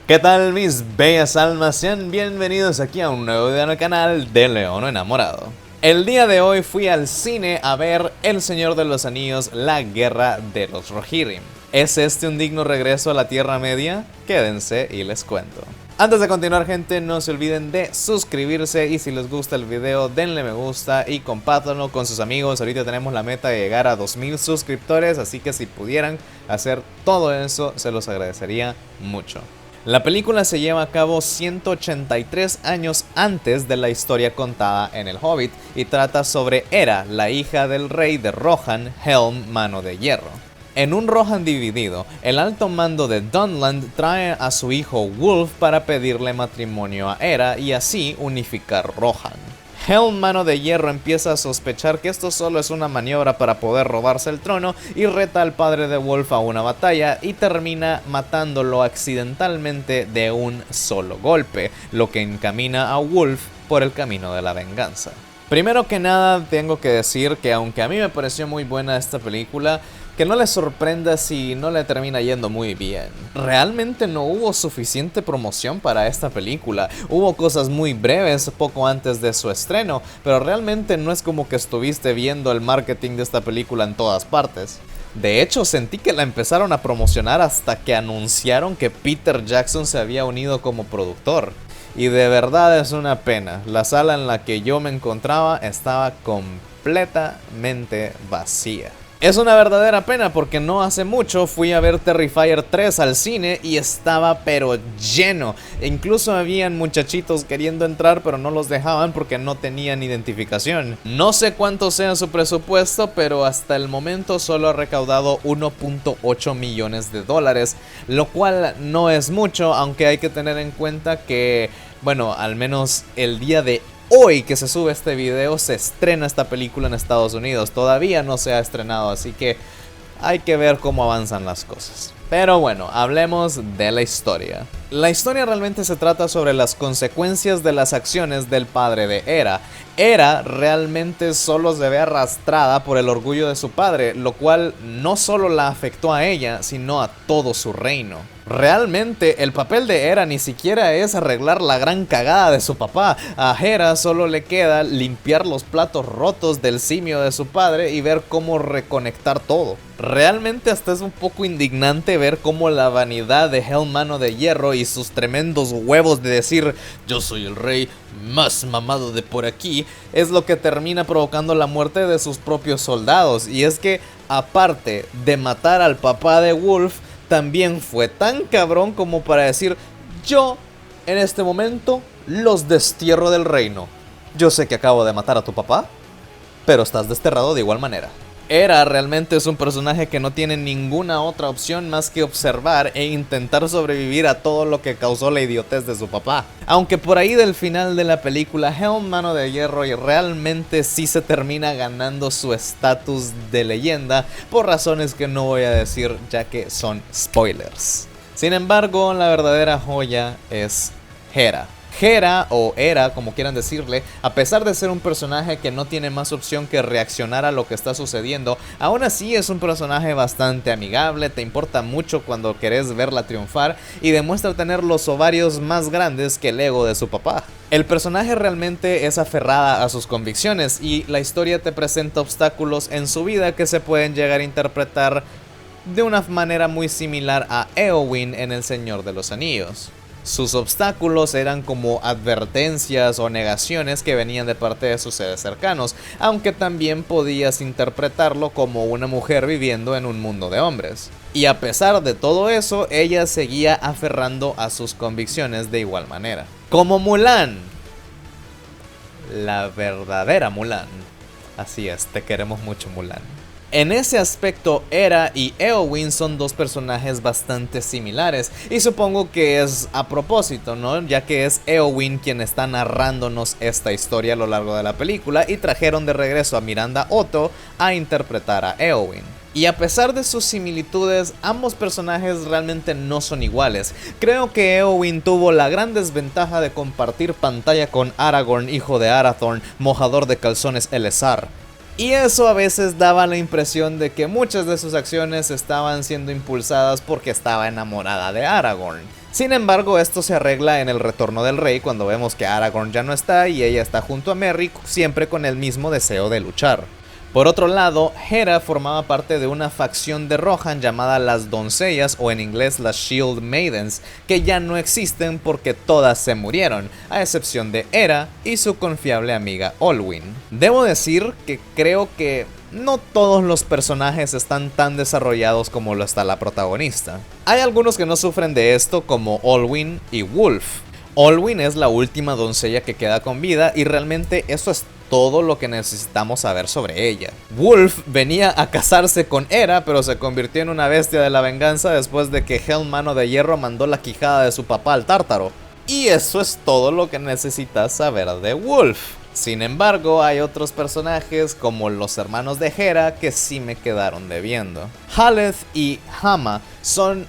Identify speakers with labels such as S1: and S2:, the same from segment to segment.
S1: ¿Qué tal mis bellas almas? Sean bienvenidos aquí a un nuevo video en el canal de Leono Enamorado. El día de hoy fui al cine a ver El Señor de los Anillos, la Guerra de los Rohirrim. ¿Es este un digno regreso a la Tierra Media? Quédense y les cuento. Antes de continuar, gente, no se olviden de suscribirse y si les gusta el video denle me gusta y compártanlo con sus amigos. Ahorita tenemos la meta de llegar a 2000 suscriptores, así que si pudieran hacer todo eso se los agradecería mucho. La película se lleva a cabo 183 años antes de la historia contada en El Hobbit y trata sobre Hera, la hija del rey de Rohan, Helm, Mano de Hierro. En un Rohan dividido, el alto mando de Dunland trae a su hijo Wulf para pedirle matrimonio a Hera y así unificar Rohan. Helm, Mano de Hierro, empieza a sospechar que esto solo es una maniobra para poder robarse el trono y reta al padre de Wulf a una batalla y termina matándolo accidentalmente de un solo golpe, lo que encamina a Wulf por el camino de la venganza. Primero que nada tengo que decir que aunque a mí me pareció muy buena esta película, que no les sorprenda si no le termina yendo muy bien. Realmente no hubo suficiente promoción para esta película. Hubo cosas muy breves poco antes de su estreno, pero realmente no es como que estuviste viendo el marketing de esta película en todas partes. De hecho, sentí que la empezaron a promocionar hasta que anunciaron que Peter Jackson se había unido como productor. Y de verdad es una pena. La sala en la que yo me encontraba estaba completamente vacía. Es una verdadera pena porque no hace mucho fui a ver Terrifier 3 al cine y estaba pero lleno. Incluso habían muchachitos queriendo entrar pero no los dejaban porque no tenían identificación. No sé cuánto sea su presupuesto, pero hasta el momento solo ha recaudado 1.8 millones de dólares, lo cual no es mucho, aunque hay que tener en cuenta que, bueno, al menos el día de hoy que se sube este video se estrena esta película en Estados Unidos. Todavía no se ha estrenado, así que hay que ver cómo avanzan las cosas. Pero bueno, hablemos de la historia. La historia realmente se trata sobre las consecuencias de las acciones del padre de Hera. Hera realmente solo se ve arrastrada por el orgullo de su padre, lo cual no solo la afectó a ella, sino a todo su reino. Realmente el papel de Hera ni siquiera es arreglar la gran cagada de su papá. A Hera solo le queda limpiar los platos rotos del simio de su padre y ver cómo reconectar todo. Realmente hasta es un poco indignante ver cómo la vanidad de Helm, Mano de Hierro y sus tremendos huevos de decir yo soy el rey más mamado de por aquí es lo que termina provocando la muerte de sus propios soldados. Y es que aparte de matar al papá de Wulf, también fue tan cabrón como para decir yo en este momento los destierro del reino. Yo sé que acabo de matar a tu papá, pero estás desterrado de igual manera. Hera realmente es un personaje que no tiene ninguna otra opción más que observar e intentar sobrevivir a todo lo que causó la idiotez de su papá. Aunque por ahí del final de la película Helm, Mano de Hierro realmente sí se termina ganando su estatus de leyenda por razones que no voy a decir ya que son spoilers. Sin embargo, la verdadera joya es Hera. Hera, o Hera, como quieran decirle, a pesar de ser un personaje que no tiene más opción que reaccionar a lo que está sucediendo, aún así es un personaje bastante amigable, te importa mucho cuando querés verla triunfar y demuestra tener los ovarios más grandes que el ego de su papá. El personaje realmente es aferrada a sus convicciones y la historia te presenta obstáculos en su vida que se pueden llegar a interpretar de una manera muy similar a Éowyn en El Señor de los Anillos. Sus obstáculos eran como advertencias o negaciones que venían de parte de sus seres cercanos, aunque también podías interpretarlo como una mujer viviendo en un mundo de hombres. Y a pesar de todo eso, ella seguía aferrando a sus convicciones de igual manera. Como Mulan, la verdadera Mulan. Así es, te queremos mucho, Mulan. En ese aspecto, Hera y Éowyn son dos personajes bastante similares y supongo que es a propósito, ¿no? Ya que es Éowyn quien está narrándonos esta historia a lo largo de la película y trajeron de regreso a Miranda Otto a interpretar a Éowyn. Y a pesar de sus similitudes, ambos personajes realmente no son iguales. Creo que Éowyn tuvo la gran desventaja de compartir pantalla con Aragorn, hijo de Arathorn, mojador de calzones Elessar. Y eso a veces daba la impresión de que muchas de sus acciones estaban siendo impulsadas porque estaba enamorada de Aragorn. Sin embargo, esto se arregla en el retorno del rey cuando vemos que Aragorn ya no está y ella está junto a Merry, siempre con el mismo deseo de luchar. Por otro lado, Hera formaba parte de una facción de Rohan llamada las Doncellas, o en inglés las Shield Maidens, que ya no existen porque todas se murieron, a excepción de Hera y su confiable amiga Olwyn. Debo decir que creo que no todos los personajes están tan desarrollados como lo está la protagonista. Hay algunos que no sufren de esto, como Olwyn y Wulf. Olwyn es la última doncella que queda con vida y realmente eso es todo lo que necesitamos saber sobre ella. Wulf venía a casarse con Hera, pero se convirtió en una bestia de la venganza después de que Helm Mano de Hierro mandó la quijada de su papá al Tártaro. Y eso es todo lo que necesitas saber de Wulf. Sin embargo, hay otros personajes como los hermanos de Hera que sí me quedaron debiendo. Haleth y Hama son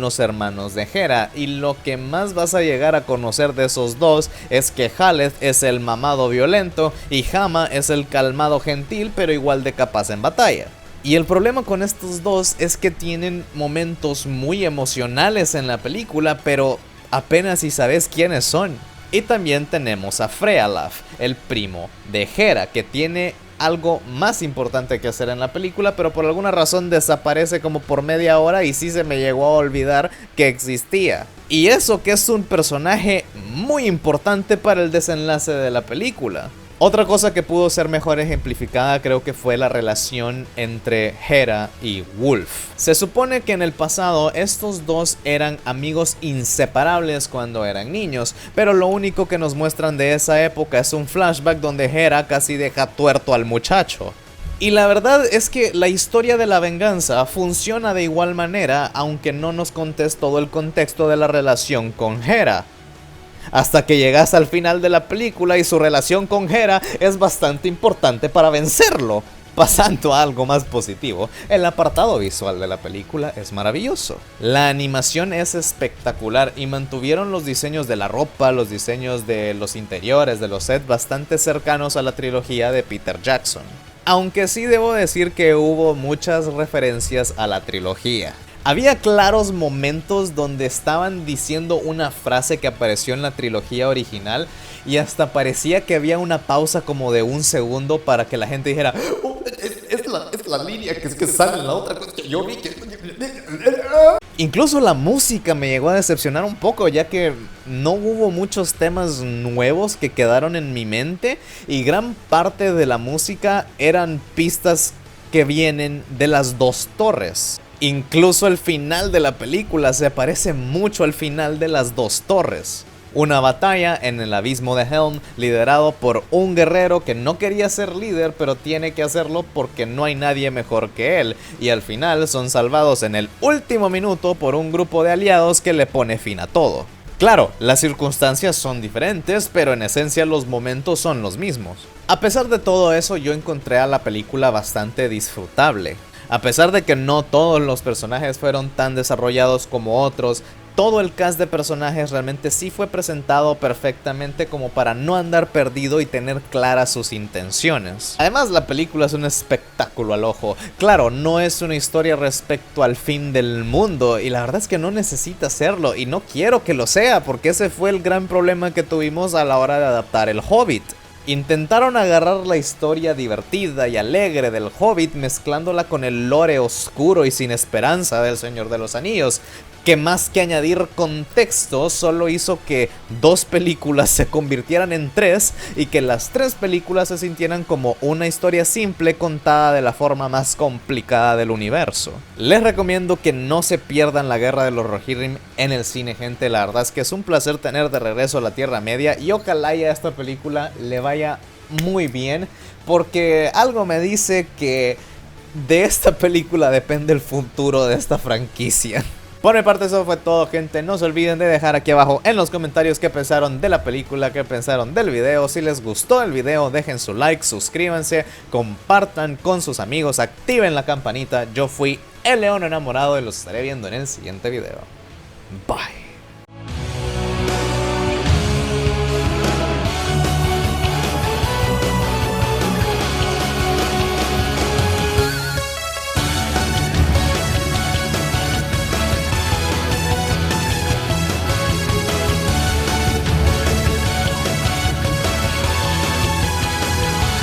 S1: los hermanos de Hera, y lo que más vas a llegar a conocer de esos dos es que Haleth es el mamado violento y Hama es el calmado gentil pero igual de capaz en batalla. Y el problema con estos dos es que tienen momentos muy emocionales en la película, pero apenas si sabes quiénes son. Y también tenemos a Frealaf, el primo de Hera, que tiene algo más importante que hacer en la película, pero por alguna razón desaparece como por media hora y sí se me llegó a olvidar que existía. Y eso que es un personaje muy importante para el desenlace de la película. Otra cosa que pudo ser mejor ejemplificada creo que fue la relación entre Hera y Wulf. Se supone que en el pasado estos dos eran amigos inseparables cuando eran niños, pero lo único que nos muestran de esa época es un flashback donde Hera casi deja tuerto al muchacho. Y la verdad es que la historia de la venganza funciona de igual manera, aunque no nos contes todo el contexto de la relación con Hera. Hasta que llegas al final de la película y su relación con Hera es bastante importante para vencerlo. Pasando a algo más positivo, el apartado visual de la película es maravilloso. La animación es espectacular y mantuvieron los diseños de la ropa, los diseños de los interiores, de los sets bastante cercanos a la trilogía de Peter Jackson. Aunque sí debo decir que hubo muchas referencias a la trilogía. Había claros momentos donde estaban diciendo una frase que apareció en la trilogía original y hasta parecía que había una pausa como de un segundo para que la gente dijera "Oh, es la línea que sale en la otra cosa que yo vi que..." Incluso la música me llegó a decepcionar un poco, ya que no hubo muchos temas nuevos que quedaron en mi mente y gran parte de la música eran pistas que vienen de las dos torres. Incluso el final de la película se parece mucho al final de las dos torres. Una batalla en el abismo de Helm liderado por un guerrero que no quería ser líder pero tiene que hacerlo porque no hay nadie mejor que él, y al final son salvados en el último minuto por un grupo de aliados que le pone fin a todo. Claro, las circunstancias son diferentes, pero en esencia los momentos son los mismos. A pesar de todo eso, yo encontré a la película bastante disfrutable. A pesar de que no todos los personajes fueron tan desarrollados como otros, todo el cast de personajes realmente sí fue presentado perfectamente como para no andar perdido y tener claras sus intenciones. Además, la película es un espectáculo al ojo. Claro, no es una historia respecto al fin del mundo y la verdad es que no necesita serlo y no quiero que lo sea porque ese fue el gran problema que tuvimos a la hora de adaptar El Hobbit. Intentaron agarrar la historia divertida y alegre del Hobbit mezclándola con el lore oscuro y sin esperanza del Señor de los Anillos, que más que añadir contexto solo hizo que 2 películas se convirtieran en 3 y que las 3 películas se sintieran como una historia simple contada de la forma más complicada del universo. Les recomiendo que no se pierdan la Guerra de los Rohirrim en el cine, gente. La verdad es que es un placer tener de regreso a la Tierra Media y ojalá ya esta película le vaya muy bien, porque algo me dice que de esta película depende el futuro de esta franquicia. Por mi parte eso fue todo, gente. No se olviden de dejar aquí abajo en los comentarios qué pensaron de la película, qué pensaron del video. Si les gustó el video, dejen su like, suscríbanse, compartan con sus amigos, activen la campanita. Yo fui el León Enamorado y los estaré viendo en el siguiente video. Bye.